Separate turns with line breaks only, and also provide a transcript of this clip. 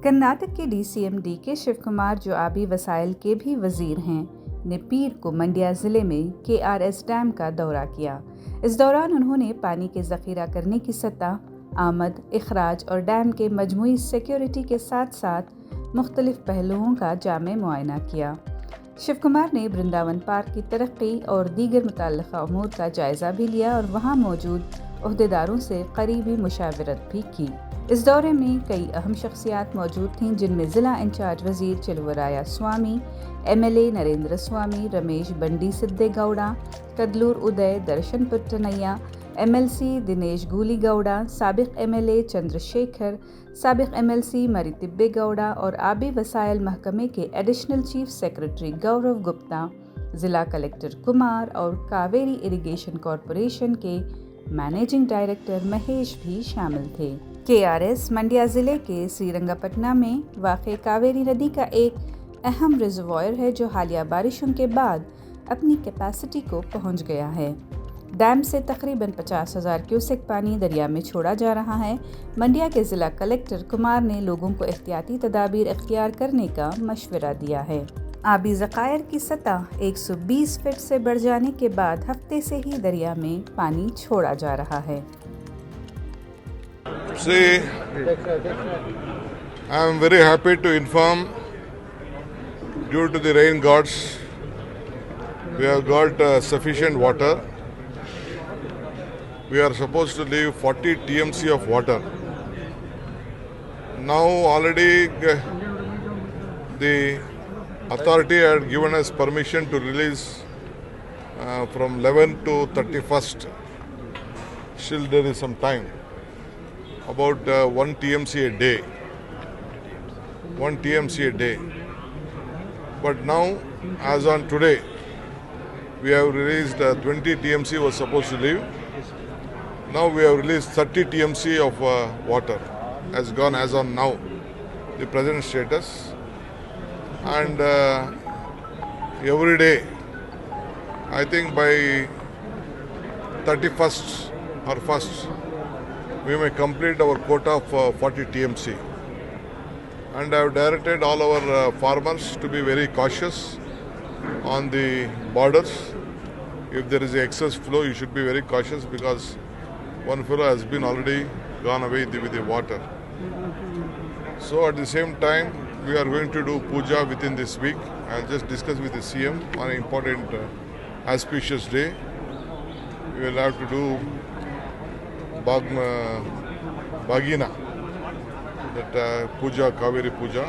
کرناٹک کے DCM DK Shiv Kumar جو آبی وسائل کے بھی وزیر ہیں نے پیر کو منڈیا ضلع میں KRS ڈیم کا دورہ کیا۔ اس دوران انہوں نے پانی کے ذخیرہ کرنے کی سطح، آمد، اخراج اور ڈیم کے مجموعی سیکیورٹی کے ساتھ ساتھ مختلف پہلوؤں کا جامع معائنہ کیا۔ شیو کمار نے برنداون پارک کی ترقی اور دیگر متعلقہ امور کا جائزہ بھی لیا اور وہاں موجود عہدیداروں سے قریبی مشاورت بھی کی۔ اس دورے میں کئی اہم شخصیات موجود تھیں، جن میں ضلع انچارج وزیر چلورایا سوامی، MLA نریندر سوامی، رمیش بنڈی سدے گوڑا، کدلور ادے درشن پٹنیا، MLC دنیش گولی گوڑا، سابق MLA چندر شیکھر، سابق MLC مری تبے گوڑا اور آبی وسائل محکمے کے ایڈیشنل چیف سیکرٹری گورو گپتا، ضلع کلکٹر کمار اور کاویری اریگیشن کارپوریشن کے مینیجنگ ڈائریکٹر مہیش بھی شامل تھے۔ KRS منڈیا ضلع کے سری رنگا پٹنا میں واقع کاویری ندی کا ایک اہم ریزروائر ہے جو حالیہ بارشوں کے بعد اپنی کیپیسٹی کو پہنچ گیا ہے۔ ڈیم سے تقریباً 50,000 کیوسک پانی دریا میں چھوڑا جا رہا ہے۔ منڈیا کے ضلع کلکٹر کمار نے لوگوں کو احتیاطی تدابیر اختیار کرنے کا مشورہ دیا ہے۔ آبی ذخائر کی سطح 120 فٹ سے بڑھ جانے کے بعد ہفتے سے ہی دریا میں پانی چھوڑا جا رہا ہے۔
See, I am very happy to inform, due to the rain gods, we have got sufficient water. We are supposed to leave 40 TMC of water. Now already the authority had given us permission to release from 11 to 31st. Still there is some time. About 1 TMC a day. 1 TMC a day. But now, as on today, we have released 20 TMC was supposed to leave. Now we have released 30 TMC of water has gone as on now, the present status. And every day, I think by 31st or 1st, we may complete our quota of 40 TMC. And I have directed all our farmers to be very cautious on the borders. If there is excess flow, you should be very cautious because one fellow has been already gone away with the water. So at the same time, we are going to do puja within this week. I'll just discuss with the CM on an important auspicious day. We will have to do Bagina, that puja, Kaveri puja.